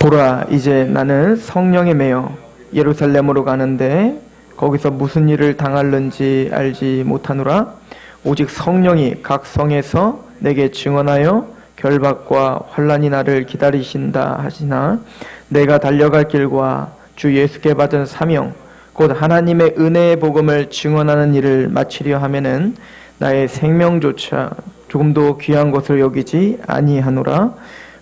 보라, 이제 나는 성령에 매여 예루살렘으로 가는데 거기서 무슨 일을 당할는지 알지 못하노라. 오직 성령이 각 성에서 내게 증언하여 결박과 환난이 나를 기다리신다 하시나, 내가 달려갈 길과 주 예수께 받은 사명 곧 하나님의 은혜의 복음을 증언하는 일을 마치려 하면은 나의 생명조차 조금도 귀한 것을 여기지 아니하노라.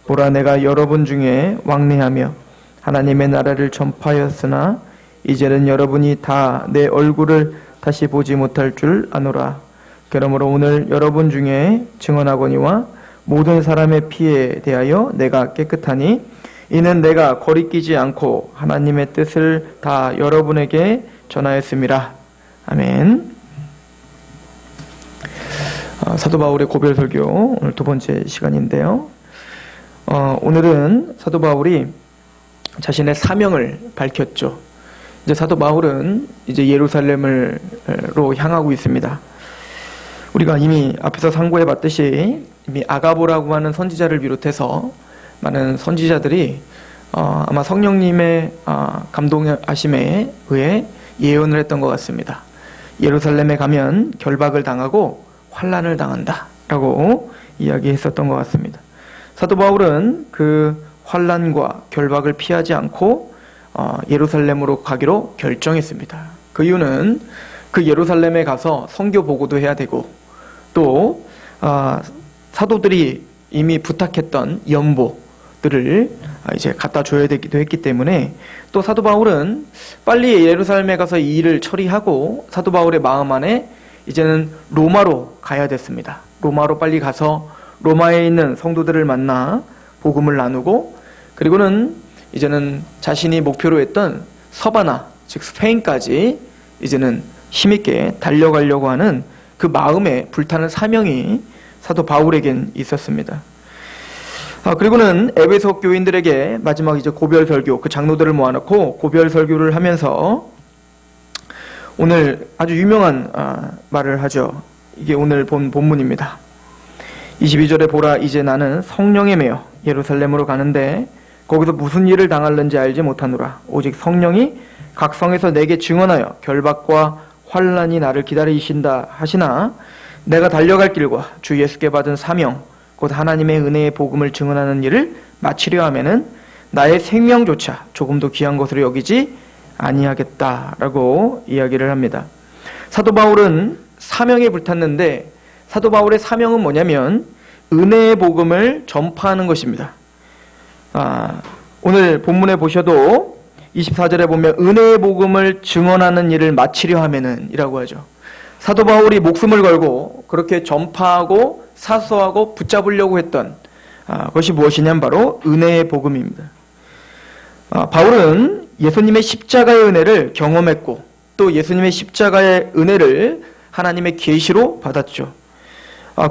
보라, 내가 여러분 중에 왕래하며 하나님의 나라를 전파하였으나 이제는 여러분이 다 내 얼굴을 다시 보지 못할 줄 아노라. 그러므로 오늘 여러분 중에 증언하거니와 모든 사람의 피에 대하여 내가 깨끗하니, 이는 내가 거리끼지 않고 하나님의 뜻을 다 여러분에게 전하였음이라. 아멘. 사도 바울의 고별 설교 오늘 두 번째 시간인데요. 오늘은 사도 바울이 자신의 사명을 밝혔죠. 이제 사도 바울은 이제 예루살렘으로 향하고 있습니다. 우리가 이미 앞에서 상고해 봤듯이 이미 아가보라고 하는 선지자를 비롯해서 많은 선지자들이 아마 성령님의 감동하심에 의해 예언을 했던 것 같습니다. 예루살렘에 가면 결박을 당하고 환난을 당한다 라고 이야기했었던 것 같습니다. 사도 바울은 그 환난과 결박을 피하지 않고 예루살렘으로 가기로 결정했습니다. 그 이유는 그 예루살렘에 가서 선교 보고도 해야 되고, 또 사도들이 이미 부탁했던 연보들을 이제 갖다 줘야 되기도 했기 때문에, 또 사도 바울은 빨리 예루살렘에 가서 이 일을 처리하고 사도 바울의 마음 안에 이제는 로마로 가야 됐습니다. 로마로 빨리 가서 로마에 있는 성도들을 만나 복음을 나누고, 그리고는 이제는 자신이 목표로 했던 서바나, 즉 스페인까지 이제는 힘있게 달려가려고 하는 그 마음에 불타는 사명이 사도 바울에겐 있었습니다. 그리고는 에베소 교인들에게 마지막 이제 고별 설교, 그 장로들을 모아놓고 고별 설교를 하면서 오늘 아주 유명한 말을 하죠. 이게 오늘 본 본문입니다. 22절에 보라, 이제 나는 성령에 매여 예루살렘으로 가는데 거기서 무슨 일을 당할는지 알지 못하노라. 오직 성령이 각 성에서 내게 증언하여 결박과 환난이 나를 기다리신다 하시나, 내가 달려갈 길과 주 예수께 받은 사명 곧 하나님의 은혜의 복음을 증언하는 일을 마치려 하면은 나의 생명조차 조금도 귀한 것으로 여기지 아니하겠다라고 이야기를 합니다. 사도 바울은 사명에 불탔는데, 사도 바울의 사명은 뭐냐면 은혜의 복음을 전파하는 것입니다. 오늘 본문에 보셔도 24절에 보면 은혜의 복음을 증언하는 일을 마치려 하면은 이라고 하죠. 사도 바울이 목숨을 걸고 그렇게 전파하고 사수하고 붙잡으려고 했던 것이 무엇이냐면 바로 은혜의 복음입니다. 바울은 예수님의 십자가의 은혜를 경험했고, 또 예수님의 십자가의 은혜를 하나님의 계시로 받았죠.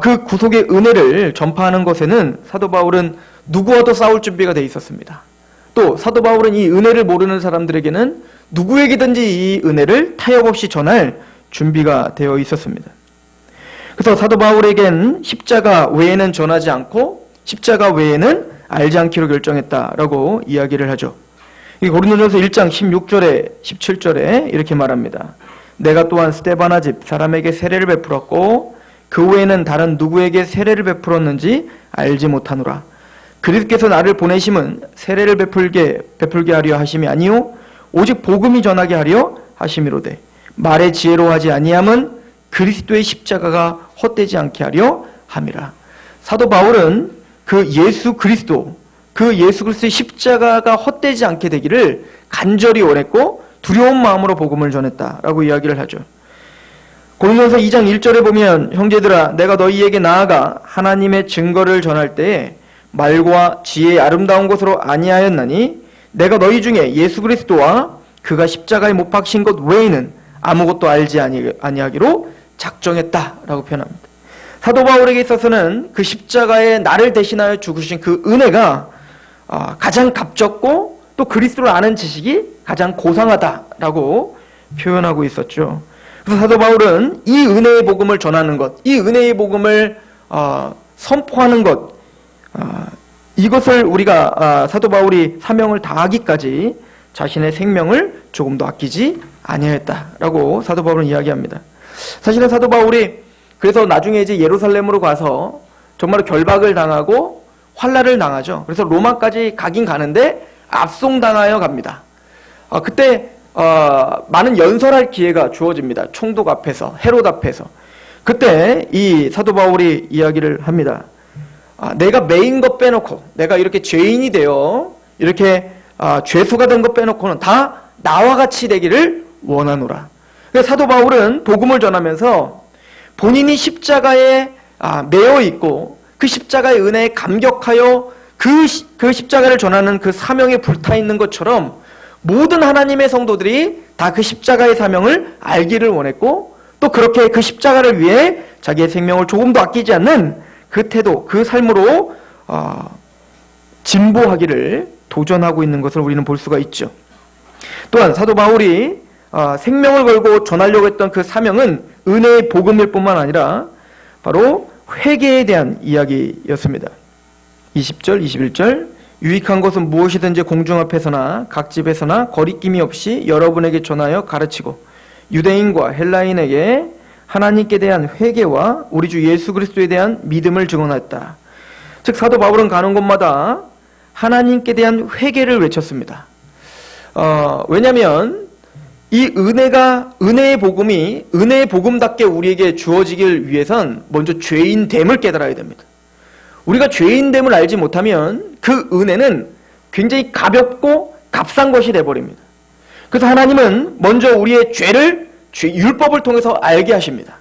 그 구속의 은혜를 전파하는 것에는 사도 바울은 누구와도 싸울 준비가 되어 있었습니다. 또 사도 바울은 이 은혜를 모르는 사람들에게는 누구에게든지 이 은혜를 타협 없이 전할 준비가 되어 있었습니다. 그래서 사도 바울에겐 십자가 외에는 전하지 않고 십자가 외에는 알지 않기로 결정했다라고 이야기를 하죠. 고린도전서 1장 16절에 17절에 이렇게 말합니다. 내가 또한 스데바나 집 사람에게 세례를 베풀었고 그 외에는 다른 누구에게 세례를 베풀었는지 알지 못하노라. 그리스도께서 나를 보내심은 세례를 베풀게 하려 하심이 아니요 오직 복음이 전하게 하려 하심이로되, 말의 지혜로 하지 아니함은 그리스도의 십자가가 헛되지 않게 하려 함이라. 사도 바울은 그 예수 그리스도의 십자가가 헛되지 않게 되기를 간절히 원했고 두려운 마음으로 복음을 전했다라고 이야기를 하죠. 고린도전서 2장 1절에 보면, 형제들아 내가 너희에게 나아가 하나님의 증거를 전할 때에 말과 지혜의 아름다운 것으로 아니하였나니 내가 너희 중에 예수 그리스도와 그가 십자가에 못 박힌 것 외에는 아무것도 알지 아니하기로 작정했다라고 표현합니다. 사도 바울에게 있어서는 그 십자가에 나를 대신하여 죽으신 그 은혜가 가장 값졌고, 또 그리스도를 아는 지식이 가장 고상하다라고 표현하고 있었죠. 그래서 사도 바울은 이 은혜의 복음을 전하는 것, 이 은혜의 복음을 선포하는 것, 이것을 우리가 사도 바울이 사명을 다하기까지 자신의 생명을 조금도 아끼지 아니하였다라고 사도 바울은 이야기합니다. 사실은 사도 바울이 그래서 나중에 이제 예루살렘으로 가서 정말 결박을 당하고 환난을 당하죠. 그래서 로마까지 가긴 가는데 압송당하여 갑니다. 그때 많은 연설할 기회가 주어집니다. 총독 앞에서, 헤롯 앞에서. 그때 이 사도 바울이 이야기를 합니다. 내가 매인 것 빼놓고, 내가 이렇게 죄인이 되어 이렇게 죄수가 된 것 빼놓고는 다 나와 같이 되기를 원하노라. 그래서 사도 바울은 복음을 전하면서 본인이 십자가에 매어 있고 그 십자가의 은혜에 감격하여 그 십자가를 전하는 그 사명에 불타 있는 것처럼 모든 하나님의 성도들이 다 그 십자가의 사명을 알기를 원했고, 또 그렇게 그 십자가를 위해 자기의 생명을 조금도 아끼지 않는 그 태도, 그 삶으로 진보하기를 도전하고 있는 것을 우리는 볼 수가 있죠. 또한 사도 바울이 생명을 걸고 전하려고 했던 그 사명은 은혜의 복음일 뿐만 아니라 바로 회개에 대한 이야기였습니다. 20절, 21절 유익한 것은 무엇이든지 공중 앞에서나 각 집에서나 거리낌이 없이 여러분에게 전하여 가르치고 유대인과 헬라인에게 하나님께 대한 회개와 우리 주 예수 그리스도에 대한 믿음을 증언했다. 즉 사도 바울은 가는 곳마다 하나님께 대한 회개를 외쳤습니다. 왜냐하면 이 은혜의 복음이 은혜의 복음답게 우리에게 주어지길 위해선 먼저 죄인됨을 깨달아야 됩니다. 우리가 죄인됨을 알지 못하면 그 은혜는 굉장히 가볍고 값싼 것이 되어버립니다. 그래서 하나님은 먼저 우리의 죄를 율법을 통해서 알게 하십니다.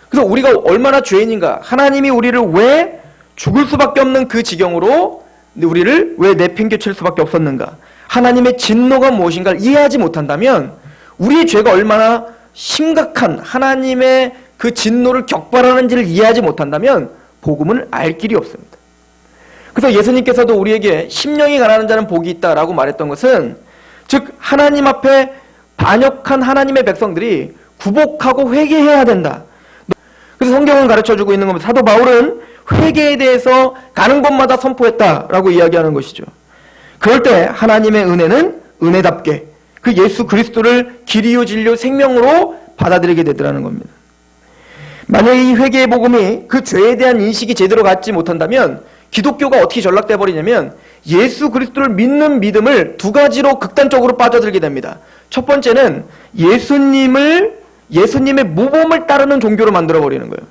그래서 우리가 얼마나 죄인인가, 하나님이 우리를 왜 죽을 수밖에 없는 그 지경으로 우리를 왜 내팽개칠 수밖에 없었는가, 하나님의 진노가 무엇인가를 이해하지 못한다면 우리의 죄가 얼마나 심각한 하나님의 그 진노를 격발하는지를 이해하지 못한다면 복음을 알 길이 없습니다. 그래서 예수님께서도 우리에게 심령이 가난한 자는 복이 있다라고 말했던 것은, 즉 하나님 앞에 반역한 하나님의 백성들이 구복하고 회개해야 된다. 그래서 성경은 가르쳐주고 있는 겁니다. 사도 바울은 회개에 대해서 가는 곳마다 선포했다라고 이야기하는 것이죠. 그럴 때 하나님의 은혜는 은혜답게 그 예수 그리스도를 길이요 진리요 생명으로 받아들이게 되더라는 겁니다. 만약에 이 회개의 복음이 그 죄에 대한 인식이 제대로 갖지 못한다면 기독교가 어떻게 전락돼 버리냐면 예수 그리스도를 믿는 믿음을 두 가지로 극단적으로 빠져들게 됩니다. 첫 번째는 예수님의 모범을 따르는 종교로 만들어 버리는 거예요.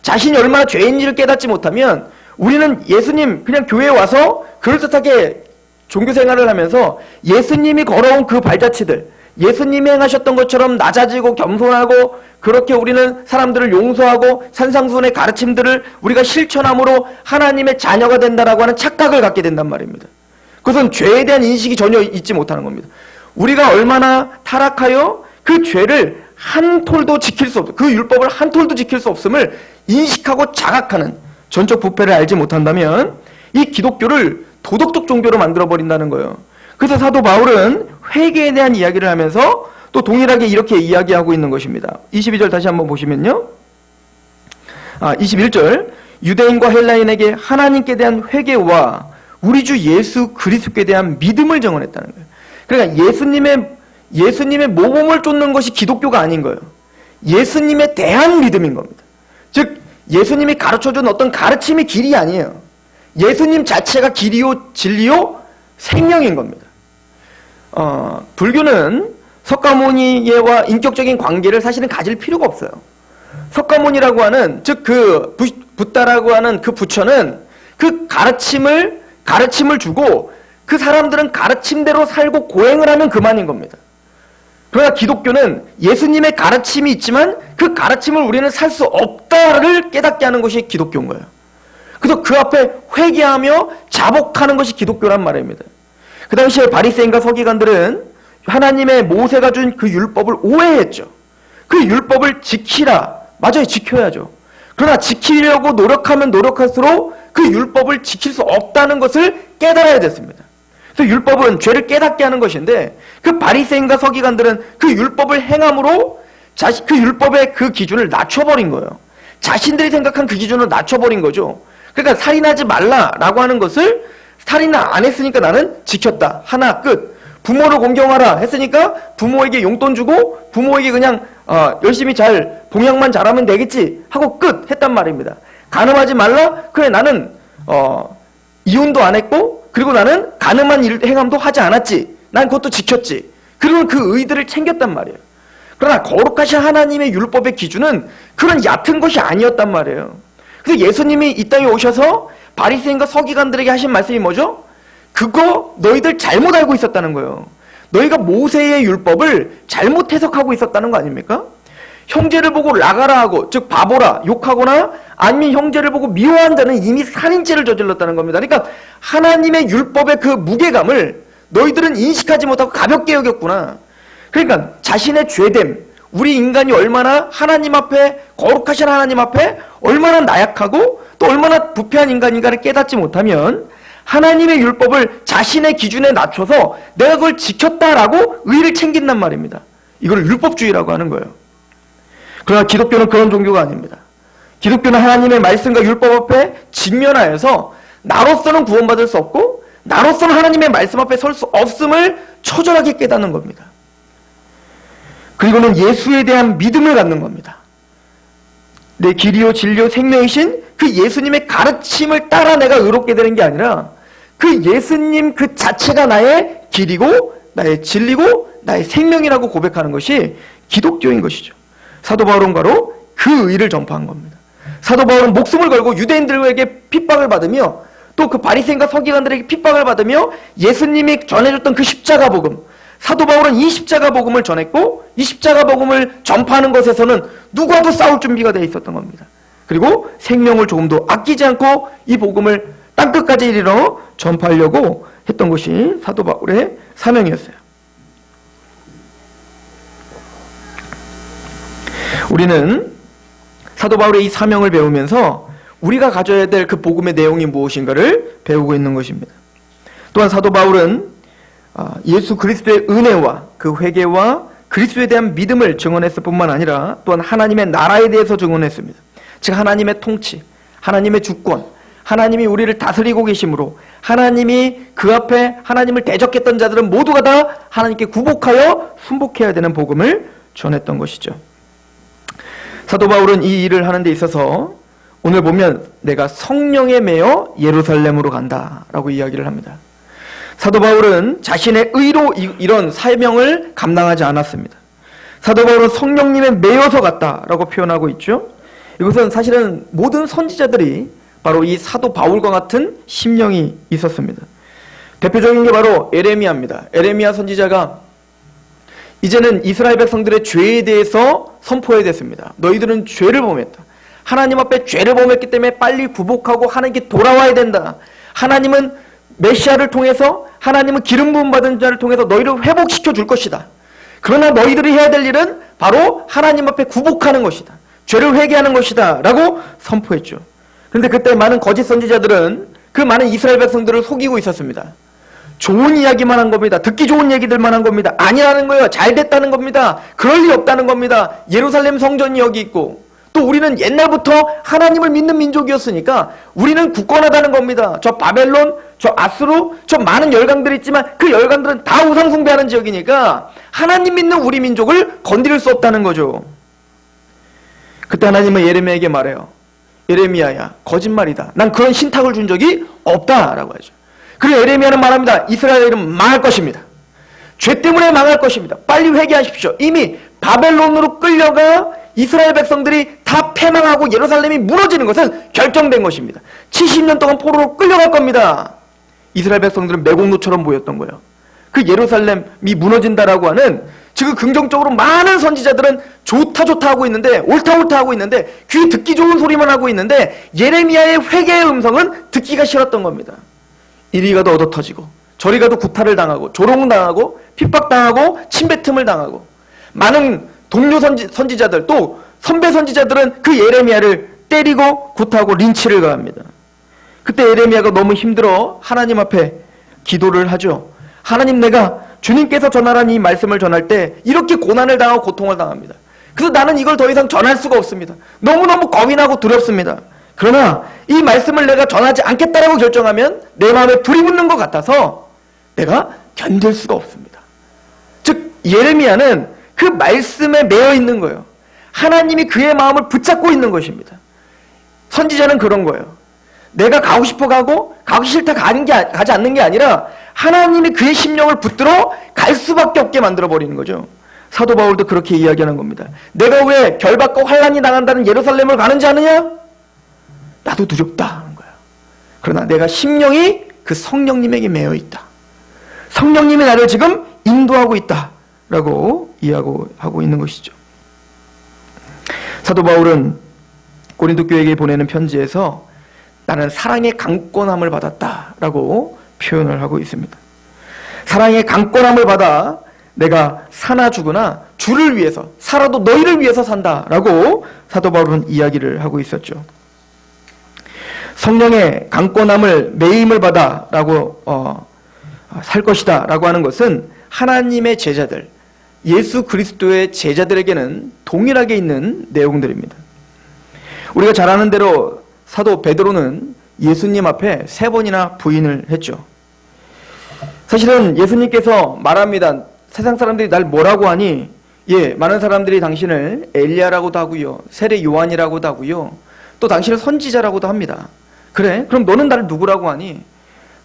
자신이 얼마나 죄인지를 깨닫지 못하면 우리는 예수님 그냥 교회에 와서 그럴듯하게 종교 생활을 하면서 예수님이 걸어온 그 발자취들, 예수님이 행하셨던 것처럼 낮아지고 겸손하고 그렇게 우리는 사람들을 용서하고 산상수훈의 가르침들을 우리가 실천함으로 하나님의 자녀가 된다라고 하는 착각을 갖게 된단 말입니다. 그것은 죄에 대한 인식이 전혀 있지 못하는 겁니다. 우리가 얼마나 타락하여 그 죄를 한 톨도 지킬 수 없, 그 율법을 한 톨도 지킬 수 없음을 인식하고 자각하는 전적 부패를 알지 못한다면 이 기독교를 도덕적 종교로 만들어버린다는 거예요. 그래서 사도 바울은 회개에 대한 이야기를 하면서 또 동일하게 이렇게 이야기하고 있는 것입니다. 22절 다시 한번 보시면요. 21절 유대인과 헬라인에게 하나님께 대한 회개와 우리 주 예수 그리스도께 대한 믿음을 증언했다는 거예요. 그러니까 예수님의 모범을 쫓는 것이 기독교가 아닌 거예요. 예수님에 대한 믿음인 겁니다. 즉 예수님이 가르쳐준 어떤 가르침이 길이 아니에요. 예수님 자체가 길이요 진리요 생명인 겁니다. 불교는 석가모니와 인격적인 관계를 사실은 가질 필요가 없어요. 석가모니라고 하는, 즉 그 붓다라고 하는 그 부처는 그 가르침을 주고 그 사람들은 가르침대로 살고 고행을 하면 그만인 겁니다. 그러나 기독교는 예수님의 가르침이 있지만 그 가르침을 우리는 살 수 없다를 깨닫게 하는 것이 기독교인 거예요. 그래서 그 앞에 회개하며 자복하는 것이 기독교란 말입니다. 그 당시에 바리새인과 서기관들은 하나님의 모세가 준 그 율법을 오해했죠. 그 율법을 지키라. 맞아요, 지켜야죠. 그러나 지키려고 노력하면 노력할수록 그 율법을 지킬 수 없다는 것을 깨달아야 됐습니다. 그래서 율법은 죄를 깨닫게 하는 것인데 그 바리새인과 서기관들은 그 율법을 행함으로 그 율법의 그 기준을 낮춰버린 거예요. 자신들이 생각한 그 기준을 낮춰버린 거죠. 그러니까 살인하지 말라라고 하는 것을 살인을 안 했으니까 나는 지켰다. 하나 끝. 부모를 공경하라 했으니까 부모에게 용돈 주고 부모에게 그냥 열심히 잘 봉양만 잘하면 되겠지 하고 끝 했단 말입니다. 간음하지 말라? 그래 나는 이혼도 안 했고 그리고 나는 간음한 행함도 하지 않았지. 난 그것도 지켰지. 그리고 그 의들을 챙겼단 말이에요. 그러나 거룩하신 하나님의 율법의 기준은 그런 얕은 것이 아니었단 말이에요. 그래서 예수님이 이 땅에 오셔서 바리새인과 서기관들에게 하신 말씀이 뭐죠? 그거 너희들 잘못 알고 있었다는 거예요. 너희가 모세의 율법을 잘못 해석하고 있었다는 거 아닙니까? 형제를 보고 라가라 하고 즉 바보라 욕하거나 아니면 형제를 보고 미워한 자는 이미 살인죄를 저질렀다는 겁니다. 그러니까 하나님의 율법의 그 무게감을 너희들은 인식하지 못하고 가볍게 여겼구나. 그러니까 자신의 죄됨, 우리 인간이 얼마나 하나님 앞에 거룩하신 하나님 앞에 얼마나 나약하고 또 얼마나 부패한 인간인가를 깨닫지 못하면 하나님의 율법을 자신의 기준에 낮춰서 내가 그걸 지켰다라고 의를 챙긴단 말입니다. 이걸 율법주의라고 하는 거예요. 그러나 기독교는 그런 종교가 아닙니다. 기독교는 하나님의 말씀과 율법 앞에 직면하여서 나로서는 구원받을 수 없고 나로서는 하나님의 말씀 앞에 설 수 없음을 처절하게 깨닫는 겁니다. 그리고는 예수에 대한 믿음을 갖는 겁니다. 내 길이요 진리요 생명이신 그 예수님의 가르침을 따라 내가 의롭게 되는 게 아니라 그 예수님 그 자체가 나의 길이고 나의 진리고 나의 생명이라고 고백하는 것이 기독교인 것이죠. 사도 바울은 바로 그 의를 전파한 겁니다. 사도 바울은 목숨을 걸고 유대인들에게 핍박을 받으며 또 그 바리새인과 서기관들에게 핍박을 받으며 예수님이 전해줬던 그 십자가 복음, 사도 바울은 이 십자가 복음을 전했고 이 십자가 복음을 전파하는 것에서는 누구와도 싸울 준비가 되어 있었던 겁니다. 그리고 생명을 조금도 아끼지 않고 이 복음을 땅끝까지 이르러 전파하려고 했던 것이 사도 바울의 사명이었어요. 우리는 사도 바울의 이 사명을 배우면서 우리가 가져야 될 그 복음의 내용이 무엇인가를 배우고 있는 것입니다. 또한 사도 바울은 예수 그리스도의 은혜와 그 회개와 그리스도에 대한 믿음을 증언했을 뿐만 아니라 또한 하나님의 나라에 대해서 증언했습니다. 즉 하나님의 통치, 하나님의 주권, 하나님이 우리를 다스리고 계심으로 하나님이 그 앞에 하나님을 대적했던 자들은 모두가 다 하나님께 굴복하여 순복해야 되는 복음을 전했던 것이죠. 사도 바울은 이 일을 하는 데 있어서 오늘 보면 내가 성령에 매여 예루살렘으로 간다라고 이야기를 합니다. 사도 바울은 자신의 의로 이런 사명을 감당하지 않았습니다. 사도 바울은 성령님에 매여서 갔다라고 표현하고 있죠. 이것은 사실은 모든 선지자들이 바로 이 사도 바울과 같은 심령이 있었습니다. 대표적인 게 바로 에레미야입니다. 에레미야 선지자가 이제는 이스라엘 백성들의 죄에 대해서 선포해야 됐습니다. 너희들은 죄를 범했다. 하나님 앞에 죄를 범했기 때문에 빨리 굴복하고 하나님께 돌아와야 된다. 하나님은 메시아를 통해서 하나님은 기름 부음 받은 자를 통해서 너희를 회복시켜 줄 것이다. 그러나 너희들이 해야 될 일은 바로 하나님 앞에 굴복하는 것이다. 죄를 회개하는 것이다 라고 선포했죠. 그런데 그때 많은 거짓 선지자들은 그 많은 이스라엘 백성들을 속이고 있었습니다. 좋은 이야기만 한 겁니다. 듣기 좋은 얘기들만 한 겁니다. 아니라는 거예요. 잘 됐다는 겁니다. 그럴 리 없다는 겁니다. 예루살렘 성전이 여기 있고 또 우리는 옛날부터 하나님을 믿는 민족이었으니까 우리는 굳건하다는 겁니다. 저 바벨론, 저 아수르, 저 많은 열강들이 있지만 그 열강들은 다 우상 숭배하는 지역이니까 하나님 믿는 우리 민족을 건드릴 수 없다는 거죠. 그때 하나님은 예레미야에게 말해요. 예레미야야, 거짓말이다. 난 그런 신탁을 준 적이 없다라고 하죠. 그리고 예레미야는 말합니다. 이스라엘은 망할 것입니다. 죄 때문에 망할 것입니다. 빨리 회개하십시오. 이미 바벨론으로 끌려가 이스라엘 백성들이 다 패망하고 예루살렘이 무너지는 것은 결정된 것입니다. 70년 동안 포로로 끌려갈 겁니다. 이스라엘 백성들은 매국노처럼 보였던 거예요. 그 예루살렘이 무너진다라고 하는 지금 긍정적으로 많은 선지자들은 좋다 하고 있는데 옳다 하고 있는데 귀 듣기 좋은 소리만 하고 있는데 예레미야의 회개의 음성은 듣기가 싫었던 겁니다. 이리 가도 얻어터지고 저리 가도 구타를 당하고 조롱당하고 핍박당하고 침뱉음을 당하고 많은 동료 선지자들 또 선배 선지자들은 그 예레미야를 때리고 구타하고 린치를 가합니다. 그때 예레미야가 너무 힘들어 하나님 앞에 기도를 하죠. 하나님, 내가 주님께서 전하라는 이 말씀을 전할 때 이렇게 고난을 당하고 고통을 당합니다. 그래서 나는 이걸 더 이상 전할 수가 없습니다. 너무너무 겁이 나고 두렵습니다. 그러나 이 말씀을 내가 전하지 않겠다라고 결정하면 내 마음에 불이 붙는 것 같아서 내가 견딜 수가 없습니다. 즉 예레미야는 그 말씀에 매여 있는 거예요. 하나님이 그의 마음을 붙잡고 있는 것입니다. 선지자는 그런 거예요. 내가 가고 싶어 가고 가기 싫다 가지 않는 게 아니라 하나님이 그의 심령을 붙들어 갈 수밖에 없게 만들어버리는 거죠. 사도 바울도 그렇게 이야기하는 겁니다. 내가 왜 결박과 환난이 당한다는 예루살렘을 가는지 아느냐? 나도 두렵다 하는 거야. 그러나 내가 심령이 그 성령님에게 매여 있다. 성령님이 나를 지금 인도하고 있다라고 이야기하고 있는 것이죠. 사도 바울은 고린도 교회에게 보내는 편지에서 나는 사랑의 강권함을 받았다라고 표현을 하고 있습니다. 사랑의 강권함을 받아 내가 사나 죽으나 주를 위해서 살아도 너희를 위해서 산다라고 사도 바울은 이야기를 하고 있었죠. 성령의 강권함을 매임을 받아라고 살 것이다 라고 하는 것은 하나님의 제자들, 예수 그리스도의 제자들에게는 동일하게 있는 내용들입니다. 우리가 잘 아는 대로 사도 베드로는 예수님 앞에 3번이나 부인을 했죠. 사실은 예수님께서 말합니다. 세상 사람들이 날 뭐라고 하니? 많은 사람들이 당신을 엘리야라고도 하고요, 세례 요한이라고도 하고요, 또 당신을 선지자라고도 합니다. 그래? 그럼 너는 나를 누구라고 하니?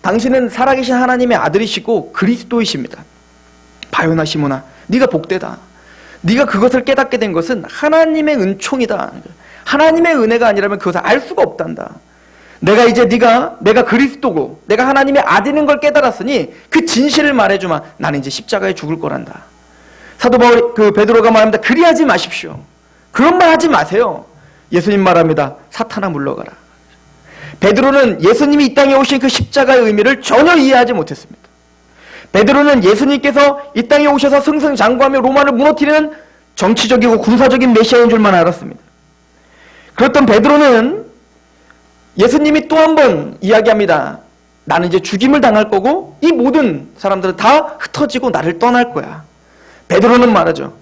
당신은 살아계신 하나님의 아들이시고 그리스도이십니다. 바요나 시모나, 네가 복되다. 네가 그것을 깨닫게 된 것은 하나님의 은총이다. 하나님의 은혜가 아니라면 그것을 알 수가 없단다. 내가 이제 내가 그리스도고 내가 하나님의 아들인 걸 깨달았으니 그 진실을 말해주마. 나는 이제 십자가에 죽을 거란다. 사도 바울 베드로가 말합니다. 그리하지 마십시오. 그런 말 하지 마세요. 예수님 말합니다. 사탄아 물러가라. 베드로는 예수님이 이 땅에 오신 그 십자가의 의미를 전혀 이해하지 못했습니다. 베드로는 예수님께서 이 땅에 오셔서 승승장구하며 로마를 무너뜨리는 정치적이고 군사적인 메시아인 줄만 알았습니다. 그렇던 베드로는 예수님이 또 한 번 이야기합니다. 나는 이제 죽임을 당할 거고 이 모든 사람들은 다 흩어지고 나를 떠날 거야. 베드로는 말하죠.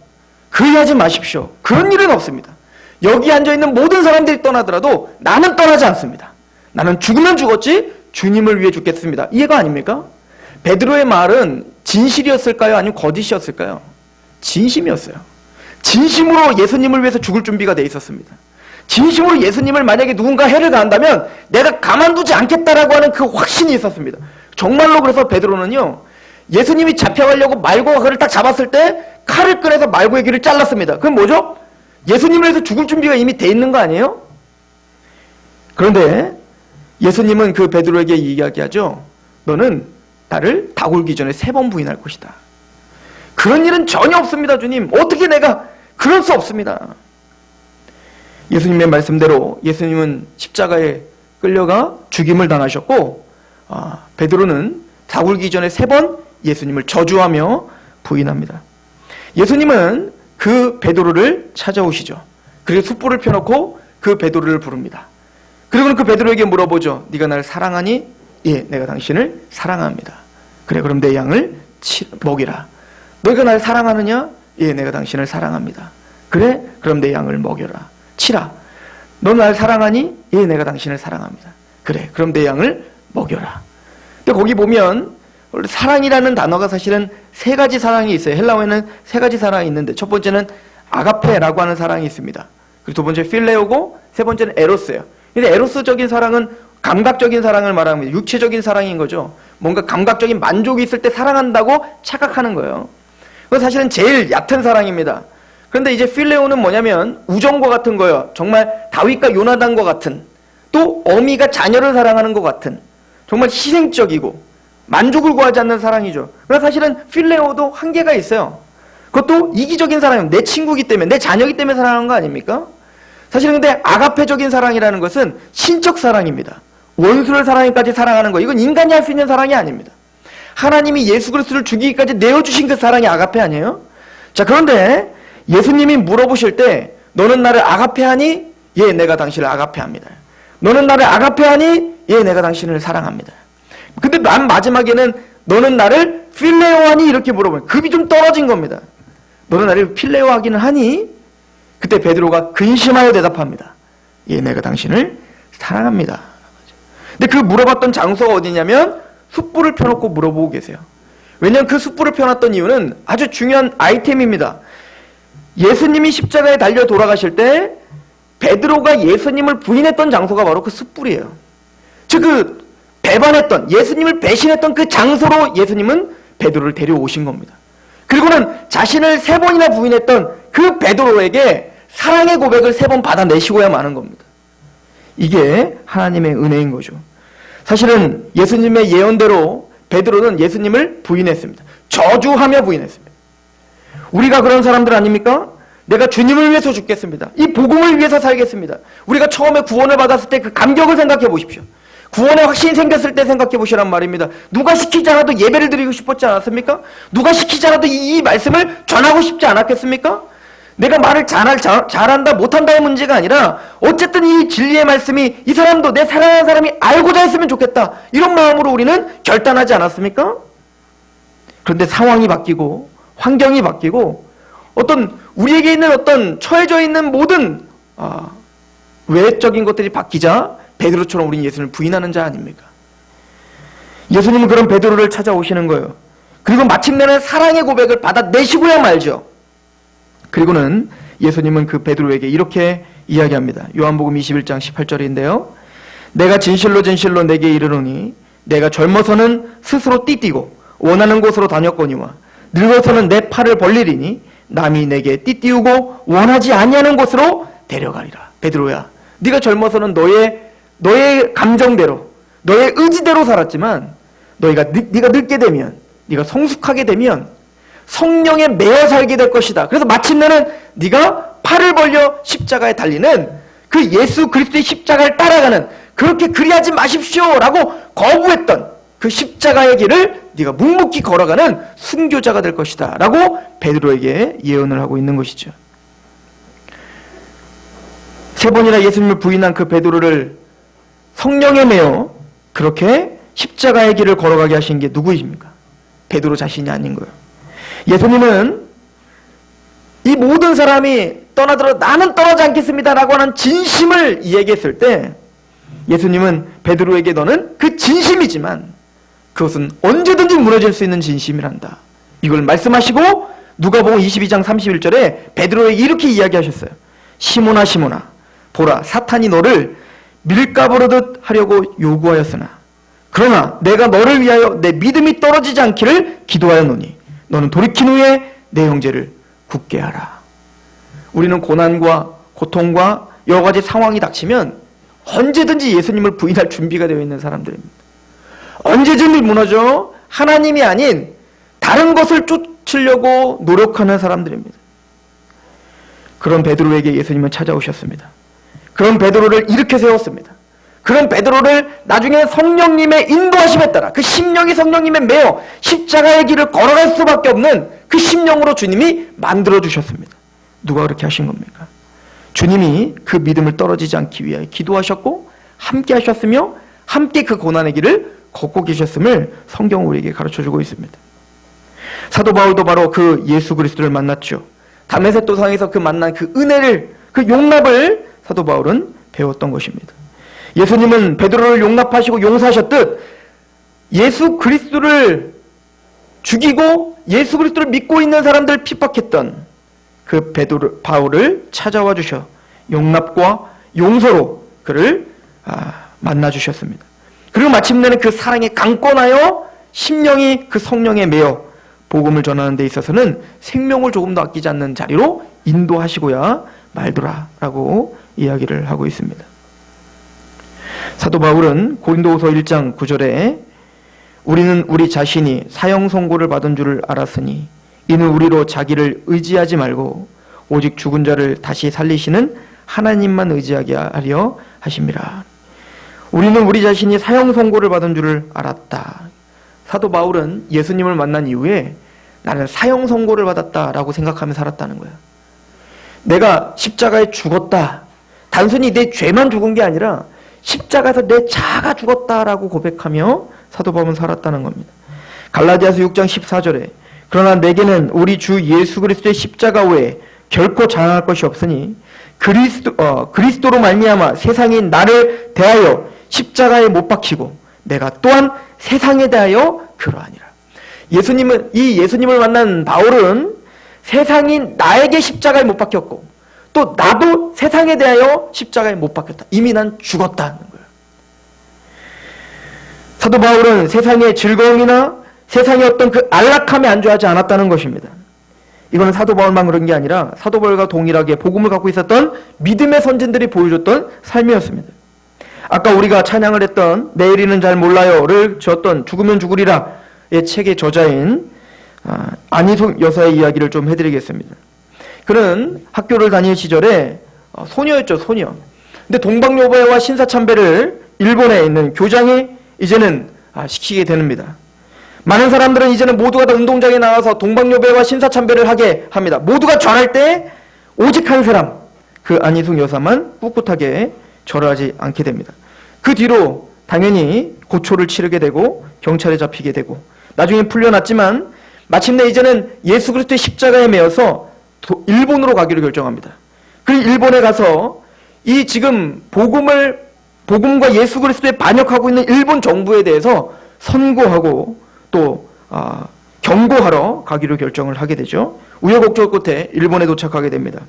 그리하지 마십시오. 그런 일은 없습니다. 여기 앉아있는 모든 사람들이 떠나더라도 나는 떠나지 않습니다. 나는 죽으면 죽었지 주님을 위해 죽겠습니다. 이해가 아닙니까? 베드로의 말은 진실이었을까요? 아니면 거짓이었을까요? 진심이었어요. 진심으로 예수님을 위해서 죽을 준비가 돼 있었습니다. 진심으로 예수님을 만약에 누군가 해를 가한다면 내가 가만두지 않겠다라고 하는 그 확신이 있었습니다. 정말로 그래서 베드로는요, 예수님이 잡혀가려고 말고가 그를 딱 잡았을 때 칼을 꺼내서 말고의 귀를 잘랐습니다. 그럼 뭐죠? 예수님을 위해서 죽을 준비가 이미 돼 있는 거 아니에요? 그런데 예수님은 그 베드로에게 이야기하죠. 너는 나를 다 굴기 전에 3번 부인할 것이다. 그런 일은 전혀 없습니다, 주님. 어떻게 내가 그럴 수 없습니다. 예수님의 말씀대로 예수님은 십자가에 끌려가 죽임을 당하셨고 베드로는 다 굴기 전에 3번 예수님을 저주하며 부인합니다. 예수님은 그 베드로를 찾아오시죠. 그리고 숯불을 펴놓고 그 베드로를 부릅니다. 그리고는 그 베드로에게 물어보죠. 네가 나를 사랑하니? 예, 내가 당신을 사랑합니다. 그래, 그럼 내 양을 먹이라. 너희가 나를 사랑하느냐? 예, 내가 당신을 사랑합니다. 그래, 그럼 내 양을 먹여라. 치라. 너 나를 사랑하니? 예, 내가 당신을 사랑합니다. 그래, 그럼 내 양을 먹여라. 근데 거기 보면 원래 사랑이라는 단어가 사실은 3가지 사랑이 있어요. 헬라어에는 3가지 사랑이 있는데 첫 번째는 아가페라고 하는 사랑이 있습니다. 그리고 두 번째 필레오고 세 번째는 에로스예요. 근데 에로스적인 사랑은 감각적인 사랑을 말합니다. 육체적인 사랑인 거죠. 뭔가 감각적인 만족이 있을 때 사랑한다고 착각하는 거예요. 그건 사실은 제일 얕은 사랑입니다. 그런데 이제 필레오는 뭐냐면 우정과 같은 거예요. 정말 다윗과 요나단과 같은, 또 어미가 자녀를 사랑하는 것 같은, 정말 희생적이고 만족을 구하지 않는 사랑이죠. 그래서 사실은 필레오도 한계가 있어요. 그것도 이기적인 사랑이에요. 내 친구기 때문에, 내 자녀기 때문에 사랑하는 거 아닙니까? 사실은 근데 아가페적인 사랑이라는 것은 신적 사랑입니다. 원수를 사랑하기까지 사랑하는 거, 이건 인간이 할 수 있는 사랑이 아닙니다. 하나님이 예수 그리스도를 죽이기까지 내어주신 그 사랑이 아가페 아니에요? 자, 그런데 예수님이 물어보실 때 너는 나를 아가페하니? 예, 내가 당신을 아가페합니다. 너는 나를 아가페하니? 예, 내가 당신을 사랑합니다. 근데 난 마지막에는 너는 나를 필레오하니? 이렇게 물어보면 급이 좀 떨어진 겁니다. 너는 나를 필레오하기는 하니? 그때 베드로가 근심하여 대답합니다. 예, 내가 당신을 사랑합니다. 근데 그 물어봤던 장소가 어디냐면 숯불을 펴놓고 물어보고 계세요. 왜냐하면 그 숯불을 펴놨던 이유는 아주 중요한 아이템입니다. 예수님이 십자가에 달려 돌아가실 때 베드로가 예수님을 부인했던 장소가 바로 그 숯불이에요. 즉 그 배반했던, 예수님을 배신했던 그 장소로 예수님은 베드로를 데려오신 겁니다. 그리고는 자신을 3번이나 부인했던 그 베드로에게 사랑의 고백을 3번 받아내시고야 마는 겁니다. 이게 하나님의 은혜인 거죠. 사실은 예수님의 예언대로 베드로는 예수님을 부인했습니다. 저주하며 부인했습니다. 우리가 그런 사람들 아닙니까? 내가 주님을 위해서 죽겠습니다. 이 복음을 위해서 살겠습니다. 우리가 처음에 구원을 받았을 때 그 감격을 생각해 보십시오. 구원의 확신이 생겼을 때 생각해 보시란 말입니다. 누가 시키지 않아도 예배를 드리고 싶었지 않았습니까? 누가 시키지 않아도 이 말씀을 전하고 싶지 않았겠습니까? 내가 말을 잘한다 못한다의 문제가 아니라 어쨌든 이 진리의 말씀이 이 사람도 내 사랑하는 사람이 알고자 했으면 좋겠다. 이런 마음으로 우리는 결단하지 않았습니까? 그런데 상황이 바뀌고 환경이 바뀌고 어떤 우리에게 있는 어떤 처해져 있는 모든 외적인 것들이 바뀌자 베드로처럼 우리는 예수님을 부인하는 자 아닙니까? 예수님은 그런 베드로를 찾아오시는 거예요. 그리고 마침내는 사랑의 고백을 받아내시고야 말죠. 그리고는 예수님은 그 베드로에게 이렇게 이야기합니다. 요한복음 21장 18절인데요. 내가 진실로 진실로 내게 이르노니 내가 젊어서는 스스로 띠띠고 원하는 곳으로 다녔거니와 늙어서는 내 팔을 벌리리니 남이 내게 띠띠우고 원하지 아니하는 곳으로 데려가리라. 베드로야, 네가 젊어서는 너의 감정대로 너의 의지대로 살았지만 네가 늙게 되면 네가 성숙하게 되면 성령에 매여 살게 될 것이다. 그래서 마침내는 네가 팔을 벌려 십자가에 달리는 그 예수 그리스도의 십자가를 따라가는 그렇게 그리하지 마십시오 라고 거부했던 그 십자가의 길을 네가 묵묵히 걸어가는 순교자가 될 것이다 라고 베드로에게 예언을 하고 있는 것이죠. 3번이나 예수님을 부인한 그 베드로를 성령에 매여 그렇게 십자가의 길을 걸어가게 하신 게 누구이십니까? 베드로 자신이 아닌 거예요. 예수님은 이 모든 사람이 떠나더라도 나는 떠나지 않겠습니다 라고 하는 진심을 이야기했을 때 예수님은 베드로에게 너는 그 진심이지만 그것은 언제든지 무너질 수 있는 진심이란다. 이걸 말씀하시고 누가복음 22장 31절에 베드로에게 이렇게 이야기하셨어요. 시몬아 시몬아 보라 사탄이 너를 밀가부르듯 하려고 요구하였으나 그러나 내가 너를 위하여 내 믿음이 떨어지지 않기를 기도하였노니 너는 돌이킨 후에 내 형제를 굳게 하라. 우리는 고난과 고통과 여러 가지 상황이 닥치면 언제든지 예수님을 부인할 준비가 되어 있는 사람들입니다. 언제든지 무너져 하나님이 아닌 다른 것을 쫓으려고 노력하는 사람들입니다. 그런 베드로에게 예수님은 찾아오셨습니다. 그런 베드로를 이렇게 세웠습니다. 그런 베드로를 나중에 성령님의 인도하심에 따라 그 심령이 성령님에 매여 십자가의 길을 걸어갈 수밖에 없는 그 심령으로 주님이 만들어주셨습니다. 누가 그렇게 하신 겁니까? 주님이 그 믿음을 떨어지지 않기 위하여 기도하셨고 함께 하셨으며 함께 그 고난의 길을 걷고 계셨음을 성경은 우리에게 가르쳐주고 있습니다. 사도 바울도 바로 그 예수 그리스도를 만났죠. 다메섹 도상에서 그 만난 그 은혜를 그 용납을 사도 바울은 배웠던 것입니다. 예수님은 베드로를 용납하시고 용서하셨듯 예수 그리스도를 죽이고 예수 그리스도를 믿고 있는 사람들을 핍박했던 그 바울을 찾아와 주셔 용납과 용서로 그를 만나 주셨습니다. 그리고 마침내는 그 사랑에 강권하여 심령이 그 성령에 매여 복음을 전하는 데 있어서는 생명을 조금도 아끼지 않는 자리로 인도하시고야 말더라라고 이야기를 하고 있습니다. 사도 바울은 고린도후서 1장 9절에 우리는 우리 자신이 사형 선고를 받은 줄을 알았으니 이는 우리로 자기를 의지하지 말고 오직 죽은 자를 다시 살리시는 하나님만 의지하게 하려 하심이라. 우리는 우리 자신이 사형 선고를 받은 줄을 알았다. 사도 바울은 예수님을 만난 이후에 나는 사형 선고를 받았다라고 생각하며 살았다는 거야. 내가 십자가에 죽었다. 단순히 내 죄만 죽은 게 아니라 십자가에서 내 자아가 죽었다라고 고백하며 사도 바울은 살았다는 겁니다. 갈라디아서 6장 14절에 그러나 내게는 우리 주 예수 그리스도의 십자가 외에 결코 자랑할 것이 없으니 그리스도로 말미암아 세상이 나를 대하여 십자가에 못 박히고 내가 또한 세상에 대하여 그러하니라. 예수님을 만난 바울은 세상이 나에게 십자가에 못 박혔고 또 나도 세상에 대하여 십자가에 못 박혔다. 이미 난 죽었다는 거예요. 사도 바울은 세상의 즐거움이나 세상의 어떤 그 안락함에 안주하지 않았다는 것입니다. 이거는 사도 바울만 그런 게 아니라 사도 바울과 동일하게 복음을 갖고 있었던 믿음의 선진들이 보여줬던 삶이었습니다. 아까 우리가 찬양을 했던 내일이는 잘 몰라요를 지었던 죽으면 죽으리라의 책의 저자인 안희숙 여사의 이야기를 좀 해드리겠습니다. 그는 학교를 다닐 시절에 소녀였죠, 소녀. 근데 동방요배와 신사참배를 일본에 있는 교장이 이제는 시키게 됩니다. 많은 사람들은 이제는 모두가 다 운동장에 나와서 동방요배와 신사참배를 하게 합니다. 모두가 절할 때 오직 한 사람, 그 안희숙 여사만 꿋꿋하게 절하지 않게 됩니다. 그 뒤로 당연히 고초를 치르게 되고 경찰에 잡히게 되고 나중에 풀려났지만 마침내 이제는 예수 그리스도의 십자가에 매여서 일본으로 가기로 결정합니다. 그리고 일본에 가서 이 지금 복음과 예수 그리스도에 반역하고 있는 일본 정부에 대해서 선고하고 또 경고하러 가기로 결정을 하게 되죠. 우여곡절 끝에 일본에 도착하게 됩니다.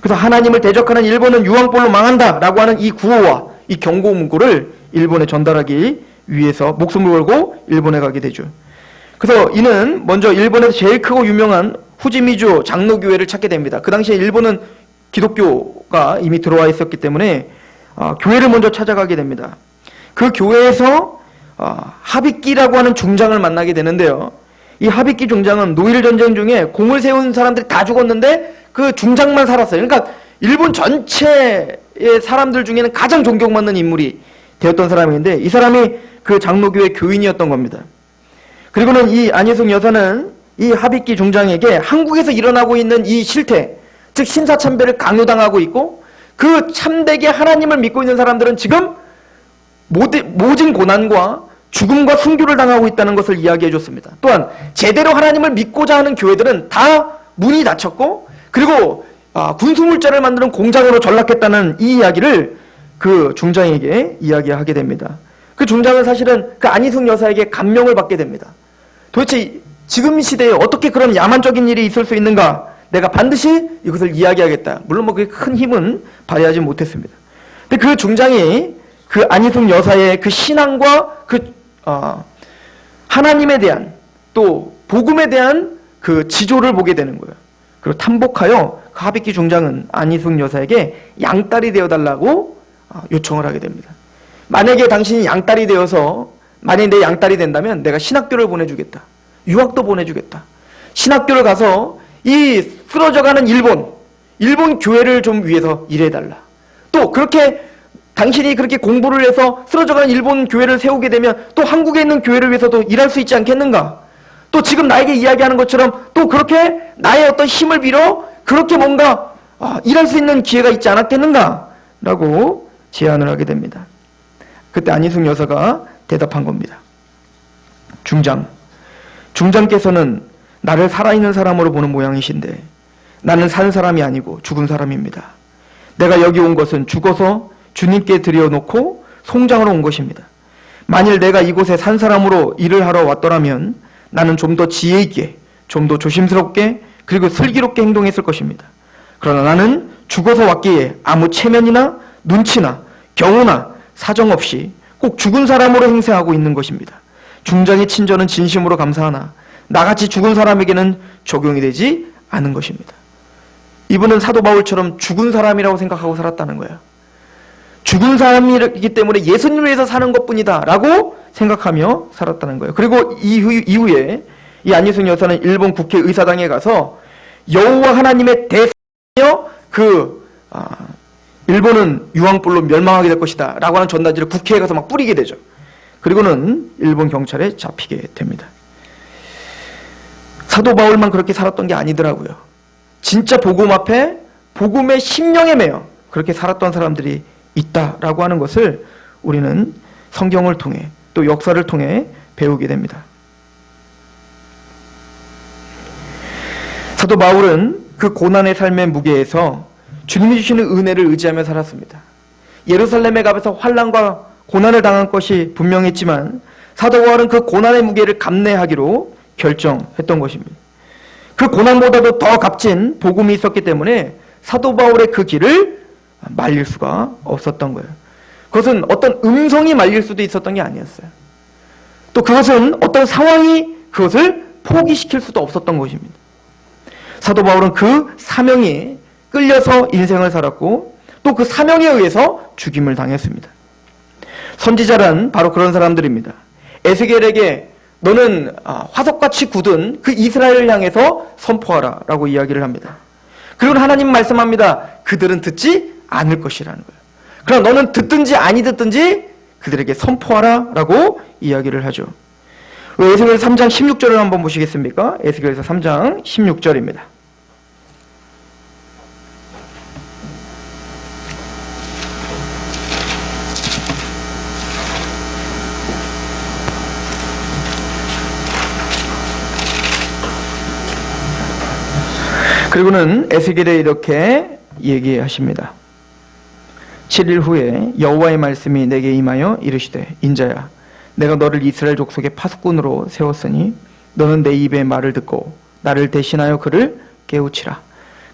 그래서 하나님을 대적하는 일본은 유황불로 망한다라고 하는 이 구호와 이 경고 문구를 일본에 전달하기 위해서 목숨을 걸고 일본에 가게 되죠. 그래서 이는 먼저 일본에서 제일 크고 유명한 후지미주 장로교회를 찾게 됩니다. 그 당시에 일본은 기독교가 이미 들어와 있었기 때문에 교회를 먼저 찾아가게 됩니다. 그 교회에서 하비끼라고 하는 중장을 만나게 되는데요. 이 하비끼 중장은 노일 전쟁 중에 공을 세운 사람들이 다 죽었는데 그 중장만 살았어요. 그러니까 일본 전체의 사람들 중에는 가장 존경받는 인물이 되었던 사람인데 이 사람이 그 장로교회 교인이었던 겁니다. 그리고는 이 안희숙 여사는 이 하비끼 중장에게 한국에서 일어나고 있는 이 실태, 즉 신사참배를 강요당하고 있고 그 참되게 하나님을 믿고 있는 사람들은 지금 모진 고난과 죽음과 순교를 당하고 있다는 것을 이야기해 줬습니다. 또한 제대로 하나님을 믿고자 하는 교회들은 다 문이 닫혔고 그리고 군수물자를 만드는 공장으로 전락했다는 이 이야기를 그 중장에게 이야기하게 됩니다. 그 중장은 사실은 그 안희숙 여사에게 감명을 받게 됩니다. 도대체 지금 시대에 어떻게 그런 야만적인 일이 있을 수 있는가? 내가 반드시 이것을 이야기하겠다. 물론 그게 큰 힘은 발휘하지 못했습니다. 근데 그 중장이 그 안희숙 여사의 그 신앙과 그 하나님에 대한 또 복음에 대한 그 지조를 보게 되는 거예요. 그리고 탐복하여 그 하비끼 중장은 안희숙 여사에게 양딸이 되어달라고 요청을 하게 됩니다. 만약에 당신이 양딸이 되어서 만약에 내 양딸이 된다면 내가 신학교를 보내주겠다. 유학도 보내주겠다. 신학교를 가서 이 쓰러져가는 일본 교회를 좀 위해서 일해달라. 또 그렇게 당신이 그렇게 공부를 해서 쓰러져가는 일본 교회를 세우게 되면 또 한국에 있는 교회를 위해서도 일할 수 있지 않겠는가? 또 지금 나에게 이야기하는 것처럼 또 그렇게 나의 어떤 힘을 빌어 그렇게 뭔가 일할 수 있는 기회가 있지 않았겠는가? 라고 제안을 하게 됩니다. 그때 안희숙 여사가 대답한 겁니다. 중장께서는 나를 살아있는 사람으로 보는 모양이신데 나는 산 사람이 아니고 죽은 사람입니다. 내가 여기 온 것은 죽어서 주님께 드려놓고 송장으로 온 것입니다. 만일 내가 이곳에 산 사람으로 일을 하러 왔더라면 나는 좀 더 지혜 있게, 좀 더 조심스럽게 그리고 슬기롭게 행동했을 것입니다. 그러나 나는 죽어서 왔기에 아무 체면이나 눈치나 경우나 사정 없이 꼭 죽은 사람으로 행세하고 있는 것입니다. 중장의 친절은 진심으로 감사하나 나같이 죽은 사람에게는 적용이 되지 않은 것입니다. 이분은 사도 바울처럼 죽은 사람이라고 생각하고 살았다는 거예요. 죽은 사람이기 때문에 예수님을 위해서 사는 것뿐이다 라고 생각하며 살았다는 거예요. 그리고 이후에 이 안희숙 여사는 일본 국회의사당에 가서 여호와 하나님의 대사여 일본은 유황불로 멸망하게 될 것이다 라고 하는 전단지를 국회에 가서 막 뿌리게 되죠. 그리고는 일본 경찰에 잡히게 됩니다. 사도 바울만 그렇게 살았던 게 아니더라고요. 진짜 복음 앞에 복음의 심령에 매여 그렇게 살았던 사람들이 있다라고 하는 것을 우리는 성경을 통해 또 역사를 통해 배우게 됩니다. 사도 바울은 그 고난의 삶의 무게에서 주님이 주시는 은혜를 의지하며 살았습니다. 예루살렘에 가면서 환난과 고난을 당한 것이 분명했지만 사도 바울은 그 고난의 무게를 감내하기로 결정했던 것입니다. 그 고난보다도 더 값진 복음이 있었기 때문에 사도 바울의 그 길을 말릴 수가 없었던 거예요. 그것은 어떤 음성이 말릴 수도 있었던 게 아니었어요. 또 그것은 어떤 상황이 그것을 포기시킬 수도 없었던 것입니다. 사도 바울은 그 사명에 끌려서 인생을 살았고 또 그 사명에 의해서 죽임을 당했습니다. 선지자란 바로 그런 사람들입니다. 에스겔에게 너는 화석같이 굳은 그 이스라엘을 향해서 선포하라 라고 이야기를 합니다. 그리고 하나님 말씀합니다. 그들은 듣지 않을 것이라는 거예요. 그러나 너는 듣든지 아니 듣든지 그들에게 선포하라 라고 이야기를 하죠. 에스겔서 3장 16절을 한번 보시겠습니까? 에스겔서 3장 16절입니다. 그리고는 에스겔에 이렇게 얘기하십니다. 7일 후에 여호와의 말씀이 내게 임하여 이르시되 인자야 내가 너를 이스라엘 족속의 파수꾼으로 세웠으니 너는 내 입의 말을 듣고 나를 대신하여 그를 깨우치라.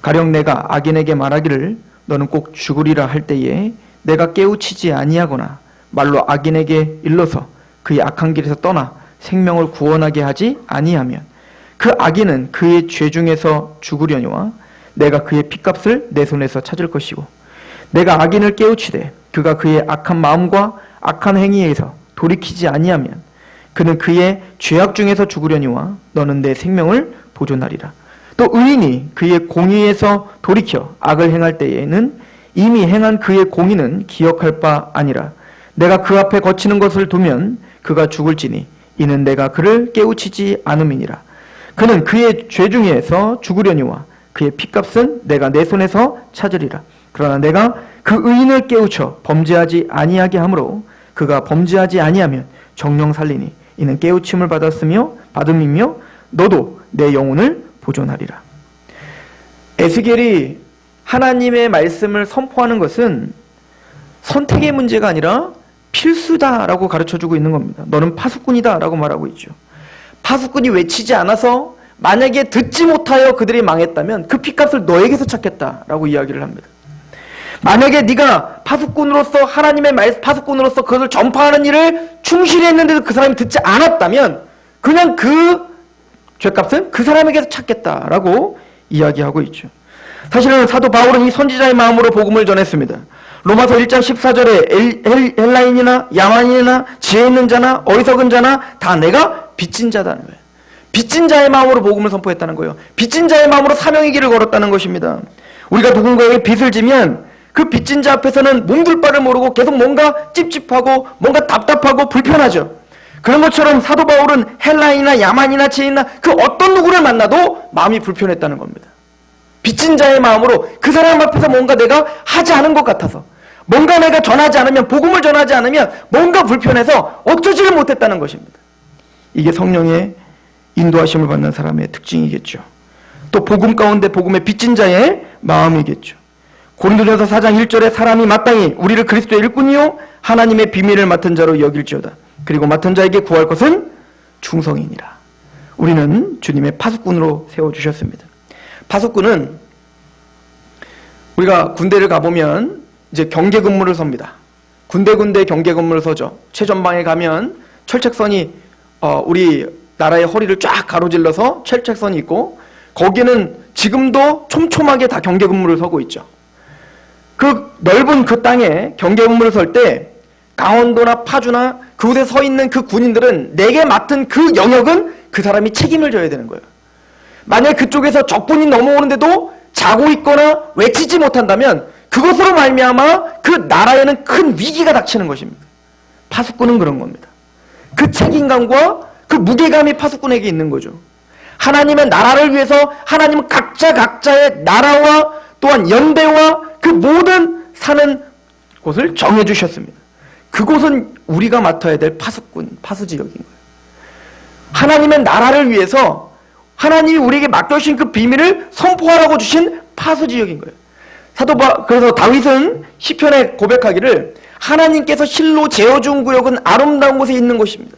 가령 내가 악인에게 말하기를 너는 꼭 죽으리라 할 때에 내가 깨우치지 아니하거나 말로 악인에게 일러서 그의 악한 길에서 떠나 생명을 구원하게 하지 아니하면 그 악인은 그의 죄 중에서 죽으려니와 내가 그의 핏값을 내 손에서 찾을 것이고 내가 악인을 깨우치되 그가 그의 악한 마음과 악한 행위에서 돌이키지 아니하면 그는 그의 죄악 중에서 죽으려니와 너는 내 생명을 보존하리라. 또 의인이 그의 공의에서 돌이켜 악을 행할 때에는 이미 행한 그의 공의는 기억할 바 아니라 내가 그 앞에 거치는 것을 두면 그가 죽을지니 이는 내가 그를 깨우치지 않음이니라. 그는 그의 죄 중에서 죽으려니와 그의 핏값은 내가 내 손에서 찾으리라. 그러나 내가 그 의인을 깨우쳐 범죄하지 아니하게 하므로 그가 범죄하지 아니하면 정령 살리니 이는 깨우침을 받음이며 너도 내 영혼을 보존하리라. 에스겔이 하나님의 말씀을 선포하는 것은 선택의 문제가 아니라 필수다라고 가르쳐주고 있는 겁니다. 너는 파수꾼이다라고 말하고 있죠. 파수꾼이 외치지 않아서 만약에 듣지 못하여 그들이 망했다면 그 핏값을 너에게서 찾겠다라고 이야기를 합니다. 만약에 네가 파수꾼으로서 하나님의 파수꾼으로서 그것을 전파하는 일을 충실히 했는데도 그 사람이 듣지 않았다면 그냥 그 죄값은 그 사람에게서 찾겠다라고 이야기하고 있죠. 사실은 사도 바울은 이 선지자의 마음으로 복음을 전했습니다. 로마서 1장 14절에 헬라인이나 야만인이나 지혜 있는 자나 어리석은 자나 다 내가 빚진 자다는 거예요. 빚진 자의 마음으로 복음을 선포했다는 거예요. 빚진 자의 마음으로 사명의 길을 걸었다는 것입니다. 우리가 누군가에게 빚을 지면 그 빚진 자 앞에서는 몸둘 바를 모르고 계속 뭔가 찝찝하고 뭔가 답답하고 불편하죠. 그런 것처럼 사도 바울은 헬라인이나 야만이나 지혜 있나 그 어떤 누구를 만나도 마음이 불편했다는 겁니다. 빚진 자의 마음으로 그 사람 앞에서 뭔가 내가 하지 않은 것 같아서 뭔가 내가 전하지 않으면 복음을 전하지 않으면 뭔가 불편해서 어쩌지를 못했다는 것입니다. 이게 성령의 인도하심을 받는 사람의 특징이겠죠. 또 복음 가운데 복음의 빚진 자의 마음이겠죠. 고린도전서 4장 1절에 사람이 마땅히 우리를 그리스도의 일꾼이요 하나님의 비밀을 맡은 자로 여길지어다. 그리고 맡은 자에게 구할 것은 충성이니라. 우리는 주님의 파수꾼으로 세워주셨습니다. 파수꾼은 우리가 군대를 가보면 이제 경계 근무를 섭니다. 군데 경계 근무를 서죠. 최전방에 가면 철책선이 우리 나라의 허리를 쫙 가로질러서 철책선이 있고 거기는 지금도 촘촘하게 다 경계 근무를 서고 있죠. 그 넓은 그 땅에 경계 근무를 설 때 강원도나 파주나 그곳에 서 있는 그 군인들은 내게 맡은 그 영역은 그 사람이 책임을 져야 되는 거예요. 만약 그쪽에서 적군이 넘어오는데도 자고 있거나 외치지 못한다면 그것으로 말미암아 그 나라에는 큰 위기가 닥치는 것입니다. 파수꾼은 그런 겁니다. 그 책임감과 그 무게감이 파수꾼에게 있는 거죠. 하나님의 나라를 위해서 하나님은 각자의 나라와 또한 연대와 그 모든 사는 곳을 정해주셨습니다. 그곳은 우리가 맡아야 될 파수꾼, 파수지역인 거예요. 하나님의 나라를 위해서 하나님이 우리에게 맡겨주신 그 비밀을 선포하라고 주신 파수지역인 거예요. 그래서 다윗은 시편에 고백하기를 하나님께서 실로 재어준 구역은 아름다운 곳에 있는 것입니다.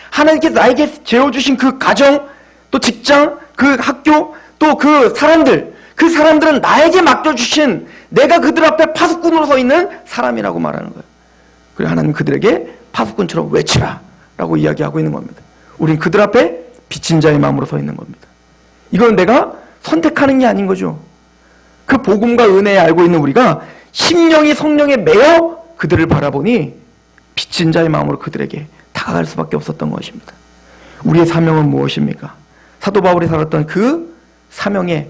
하나님께서 나에게 재어주신 그 가정, 또 직장, 그 학교, 또 그 사람들은 나에게 맡겨주신 내가 그들 앞에 파수꾼으로 서 있는 사람이라고 말하는 거예요. 그리고 하나님 그들에게 파수꾼처럼 외치라 라고 이야기하고 있는 겁니다. 우린 그들 앞에 빚진 자의 마음으로 서 있는 겁니다. 이건 내가 선택하는 게 아닌 거죠. 그 복음과 은혜에 알고 있는 우리가 심령이 성령에 매여 그들을 바라보니 빚진 자의 마음으로 그들에게 다가갈 수밖에 없었던 것입니다. 우리의 사명은 무엇입니까? 사도 바울이 살았던 그 사명에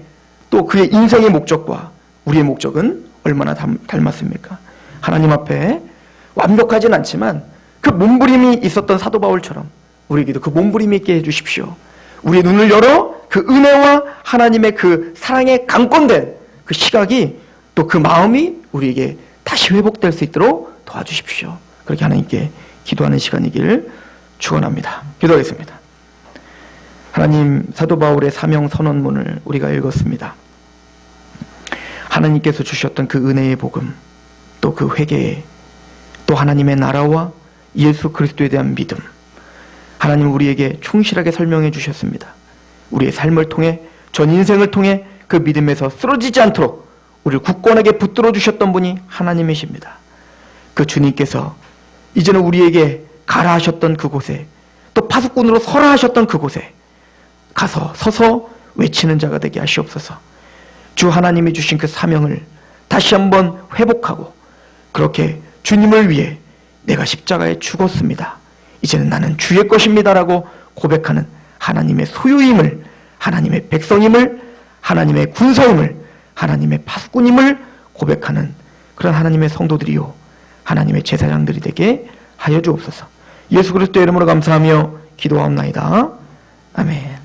또 그의 인생의 목적과 우리의 목적은 얼마나 닮았습니까? 하나님 앞에 완벽하진 않지만 그 몸부림이 있었던 사도 바울처럼 우리에게도 그 몸부림이 있게 해주십시오. 우리의 눈을 열어 그 은혜와 하나님의 그 사랑에 강권된 그 시각이 또 그 마음이 우리에게 다시 회복될 수 있도록 도와주십시오. 그렇게 하나님께 기도하는 시간이길 축원합니다. 기도하겠습니다. 하나님, 사도 바울의 사명 선언문을 우리가 읽었습니다. 하나님께서 주셨던 그 은혜의 복음, 또 그 회개에, 또 하나님의 나라와 예수 그리스도에 대한 믿음, 하나님 우리에게 충실하게 설명해 주셨습니다. 우리의 삶을 통해, 전 인생을 통해 그 믿음에서 쓰러지지 않도록 우리를 굳건하게 붙들어 주셨던 분이 하나님이십니다. 그 주님께서 이제는 우리에게 가라 하셨던 그곳에, 또 파수꾼으로 서라 하셨던 그곳에 가서 서서 외치는 자가 되게 하시옵소서. 주 하나님이 주신 그 사명을 다시 한번 회복하고, 그렇게 주님을 위해 내가 십자가에 죽었습니다, 이제는 나는 주의 것입니다 라고 고백하는 하나님의 소유임을, 하나님의 백성임을, 하나님의 군사임을, 하나님의 파수꾼임을 고백하는 그런 하나님의 성도들이요, 하나님의 제사장들이 되게 하여 주옵소서. 예수 그리스도의 이름으로 감사하며 기도하옵나이다. 아멘.